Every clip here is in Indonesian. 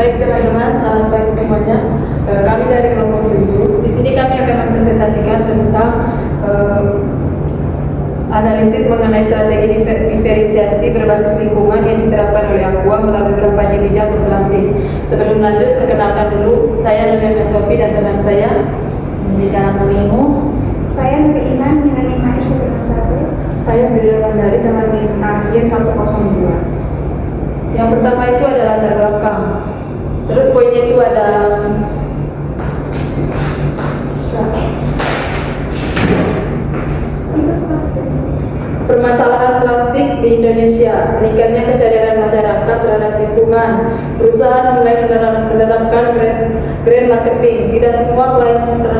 Baik teman-teman, selamat pagi semuanya. Kami dari kelompok 7. Di sini kami akan mempresentasikan tentang analisis mengenai strategi diferensiasi berbasis lingkungan yang diterapkan oleh Aqua melalui kampanye bijak berplastik. Sebelum lanjut, perkenalkan dulu, saya Nurina Sofi dan teman saya Nidika Murimu. Saya Nurinan dengan NIM akhir 161. Saya Bida Mandari dengan NIM akhir 102. Yang pertama itu adalah latar belakang. Terus poinnya itu ada permasalahan plastik di Indonesia, meningkatnya kesadaran masyarakat terhadap lingkungan, perusahaan mulai menerapkan green marketing, tidak semua pelayanan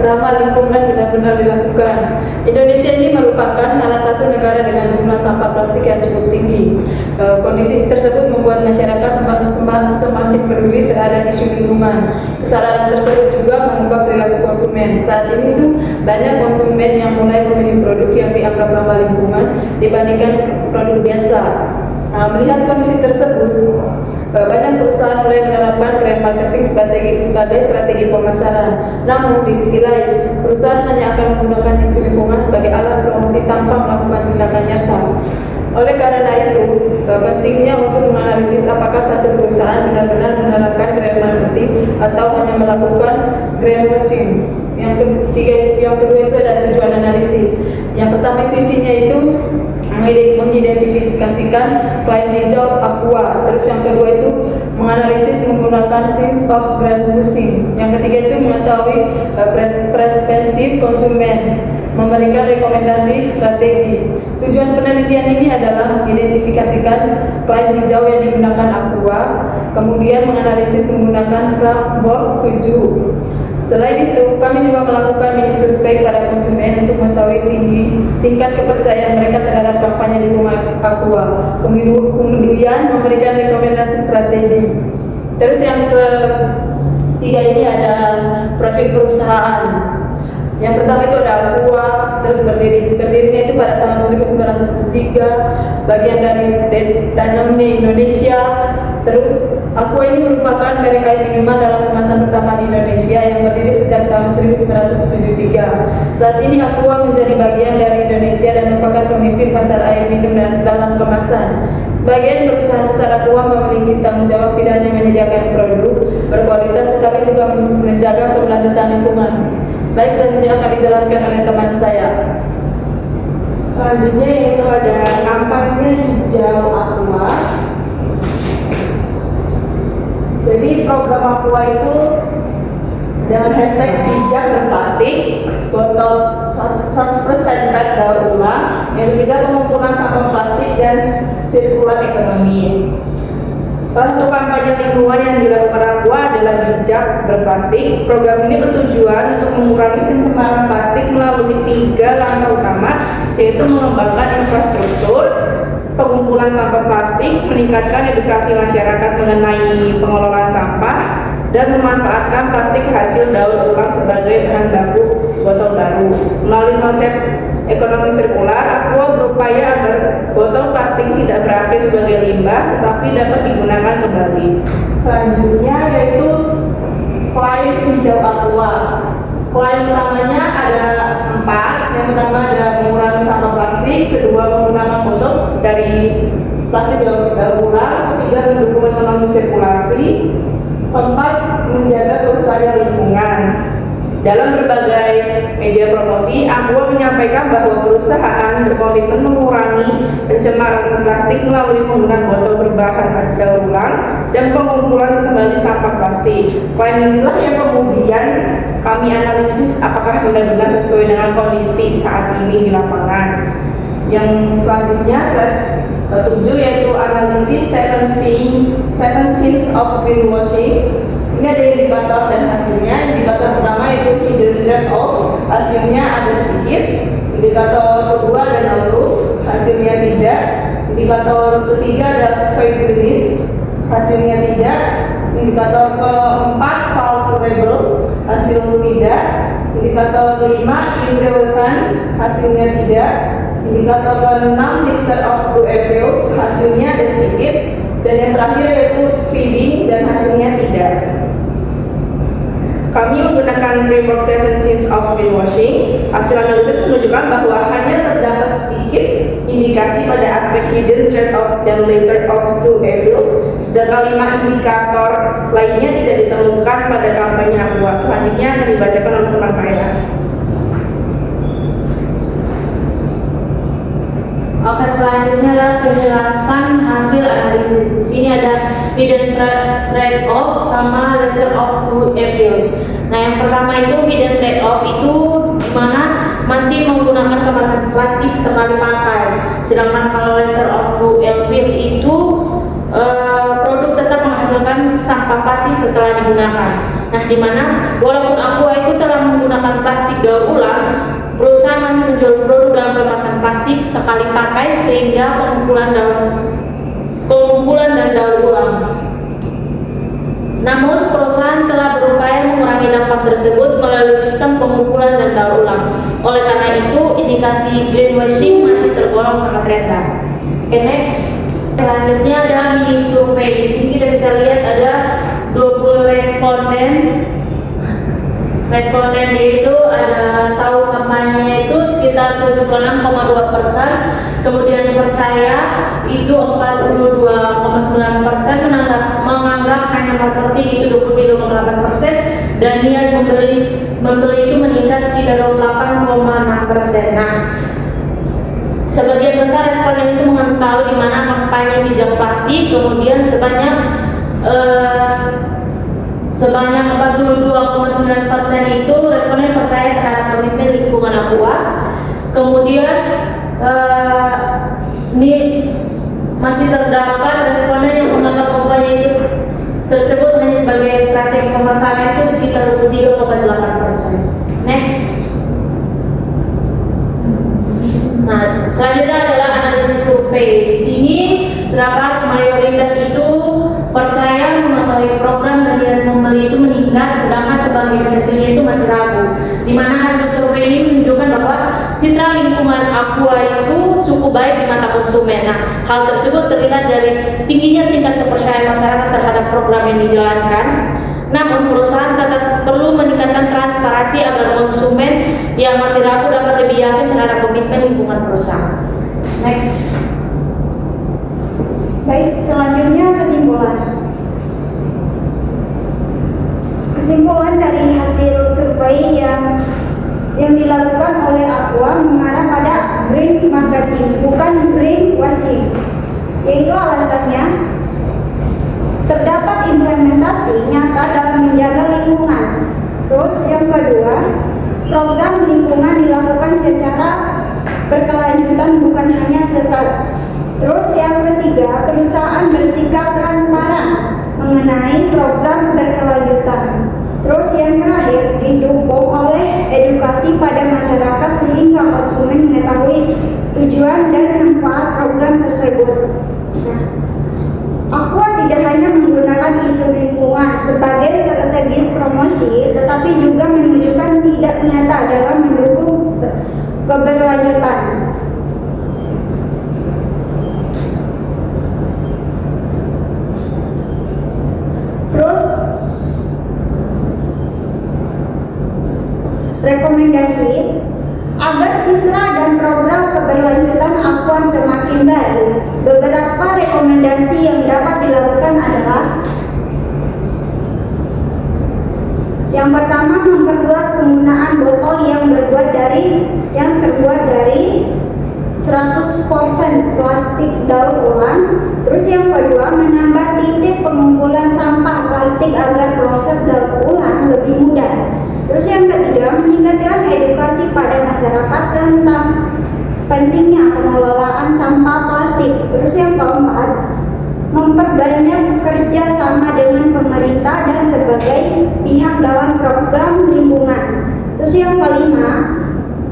ramah lingkungan benar-benar dilakukan. Indonesia ini merupakan salah satu negara dengan jumlah sampah plastik yang cukup tinggi. Kondisi tersebut membuat masyarakat semakin peduli terhadap isu lingkungan. Kesadaran tersebut juga mengubah perilaku konsumen. Saat ini tuh banyak konsumen yang mulai memilih produk yang dianggap ramah lingkungan dibandingkan produk biasa. Melihat kondisi tersebut, banyak perusahaan mulai menerapkan green marketing sebagai strategi pemasaran. Namun di sisi lain, perusahaan hanya akan menggunakan isu lingkungan sebagai alat promosi tanpa melakukan tindakan nyata. Oleh karena itu, pentingnya untuk menganalisis apakah satu perusahaan benar-benar menerapkan green marketing atau hanya melakukan greenwashing. Yang kedua itu ada tujuan analisis. Yang pertama itu isinya itu mengidentifikasikan klaim hijau Aqua. Terus yang kedua itu menganalisis menggunakan signs of greenwashing. Yang ketiga itu mengetahui preferensi konsumen, memberikan rekomendasi strategi. Tujuan penelitian ini adalah mengidentifikasikan klaim hijau yang digunakan Aqua, kemudian menganalisis menggunakan framework 7. Selain itu, kami juga melakukan mini survei pada konsumen untuk mengetahui tingkat kepercayaan mereka terhadap kampanye lingkungan Aqua. Kemudian memberikan rekomendasi strategi. Terus yang ketiga ini ada profil perusahaan. Yang pertama itu ada Aqua, terus berdirinya itu pada tahun 1973, bagian dari Danone Indonesia. Terus Aqua ini merupakan merek air minuman dalam kemasan pertama di Indonesia yang berdiri sejak tahun 1973. Saat ini Aqua menjadi bagian dari Indonesia dan merupakan pemimpin pasar air minum dalam kemasan. Sebagian perusahaan besar Aqua memiliki tanggung jawab tidak hanya menyediakan produk berkualitas tetapi juga menjaga keberlanjutan lingkungan. Baik, selanjutnya akan dijelaskan oleh teman saya. Selanjutnya yaitu ada kampanye hijau Aqua. Jadi program Aqua itu dengan hashtag bijak berplastik, botol 100% PET daur ulang. Yang ketiga pengumpulan sampah plastik dan sirkular ekonomi. Salah satu kampanye lingkungan yang dilakukan Aqua adalah bijak berplastik. Program ini bertujuan untuk mengurangi pencemaran plastik melalui 3 langkah utama, yaitu mengembangkan infrastruktur, pengumpulan sampah plastik, meningkatkan edukasi masyarakat mengenai pengelolaan sampah, dan memanfaatkan plastik hasil daur ulang sebagai bahan baku botol baru. Melalui konsep ekonomi sirkular, Aqua berupaya agar botol plastik tidak berakhir sebagai limbah, tetapi dapat digunakan kembali. Selanjutnya yaitu klaim hijau Aqua. Klaim utamanya ada 4. Yang pertama ada mengurangi sampah plastik, kedua menggunakan botol dari plastik daur ulang, ketiga mendukung ekonomi sirkulasi, keempat menjaga kelestarian lingkungan. Dalam berbagai media promosi, Aqua menyampaikan bahwa perusahaan berkomitmen mengurangi pencemaran plastik melalui penggunaan botol berbahan daur ulang dan pengumpulan kembali sampah plastik. Klaim inilah yang kemudian kami analisis apakah benar-benar sesuai dengan kondisi saat ini di lapangan. Yang selanjutnya ketujuh yaitu analisis 7 sins of greenwashing. Ini ada indikator dan hasilnya. Indikator pertama yaitu hidden trade-off, hasilnya ada sedikit. Indikator kedua ada no-proof, hasilnya tidak. Indikator ketiga ada fairness, hasilnya tidak. Indikator keempat false labels, hasil tidak. Indikator kelima irrelevance, hasilnya tidak. Indikator ke-6 mixture of two evils, hasilnya ada sedikit. Dan yang terakhir yaitu feeding dan hasilnya tidak. Kami menggunakan framework 7 Sins of Greenwashing. Hasil analisis menunjukkan bahwa hanya terdapat sedikit indikasi pada aspek hidden threat of dan lesser of two evils, sedangkan 5 indikator lainnya tidak ditemukan pada kampanye Aqua. Selanjutnya akan dibacakan oleh teman saya. Oke, selanjutnya adalah penjelasan hasil analisis. Di sini ada hidden trade-off sama lesser of two evils. Nah, yang pertama itu hidden trade-off itu dimana masih menggunakan kemasan plastik sekali pakai. Sedangkan kalau lesser of two evils itu produk tetap menghasilkan sampah plastik setelah digunakan. Nah, dimana walaupun Aqua itu telah menggunakan plastik daur ulang, perusahaan masih menjual produk dalam kemasan plastik sekali pakai sehingga pengumpulan dan daur ulang. Namun perusahaan telah berupaya mengurangi dampak tersebut melalui sistem pengumpulan dan daur ulang. Oleh karena itu, indikasi greenwashing masih tergolong sangat rendah. Oke, next. Selanjutnya ada mini survei. Di sini kita bisa lihat ada 20 responden itu ada tahu kampanye itu sekitar 76,2%, kemudian percaya itu 42,9%, menganggap hanya marketing itu 23,8%, dan niat membeli itu meningkat sekitar 28,6%. Nah, sebagian besar responden itu mengetahui di mana kampanye bijak plastik, kemudian sebanyak 42,9% itu responden percaya terhadap komitmen lingkungan Aqua. Kemudian ini masih terdapat responden yang menganggap kampanye itu tersebut hanya sebagai strategi pemasaran itu sekitar 23,8%. Next. Nah, selanjutnya adalah analisis survei. Di sini terdapat mayoritas itu percaya mengetahui program dan niat membeli itu meningkat, sedangkan sebagian kecilnya itu masih ragu. Di mana hasil survei ini menunjukkan bahwa citra lingkungan Aqua itu cukup baik di mata konsumen. Nah, hal tersebut terlihat dari tingginya tingkat kepercayaan masyarakat terhadap program yang dijalankan. Namun perusahaan tetap perlu meningkatkan transparansi agar konsumen yang masih ragu dapat lebih yakin terhadap komitmen lingkungan perusahaan. Next. Baik, selanjutnya kesimpulan. Kesimpulan dari hasil survei yang dilakukan oleh Aqua mengarah pada green marketing, bukan greenwashing. Yaitu alasannya terdapat implementasi nyata dalam menjaga lingkungan. Terus yang kedua, program lingkungan dilakukan secara berkelanjutan, bukan hanya sesaat. Terus yang ketiga, perusahaan bersikap transparan mengenai program berkelanjutan. Terus yang terakhir, didukung oleh edukasi pada masyarakat sehingga konsumen mengetahui tujuan dan manfaat program tersebut. Nah, Aqua tidak hanya menggunakan isu lingkungan sebagai strategis promosi, tetapi juga menunjukkan tidak nyata dalam mendukung keberlanjutan. Terus rekomendasi agar citra dan program keberlanjutan Aqua semakin baik. Beberapa rekomendasi yang dapat dilakukan adalah: yang pertama, memperluas penggunaan botol yang terbuat dari 100% plastik daur ulang. Terus yang kedua, menambah titik pengumpulan sampah plastik agar proses daur ulang lebih mudah. Terus yang ketiga, meningkatkan edukasi pada masyarakat tentang pentingnya pengelolaan sampah plastik. Terus yang keempat, memperbanyak kerja sama dengan pemerintah dan sebagai pihak dalam program lingkungan. Terus yang kelima,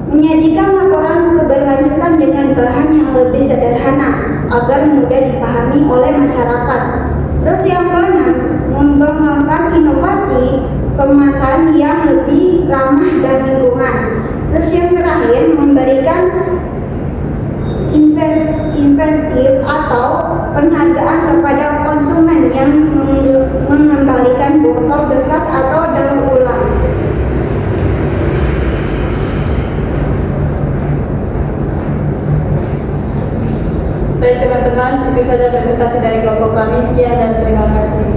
menyajikan laporan keberlanjutan dengan bahan yang lebih sederhana agar mudah dipahami oleh masyarakat. Terus yang keenam, mengembangkan inovasi kemasan yang lebih ramah dan lingkungan. Terus yang terakhir, memberikan insentif atau penghargaan kepada konsumen yang mengembalikan botol bekas atau daur ulang. Baik teman-teman, itu saja presentasi dari kelompok kami. Sekian dan terima kasih.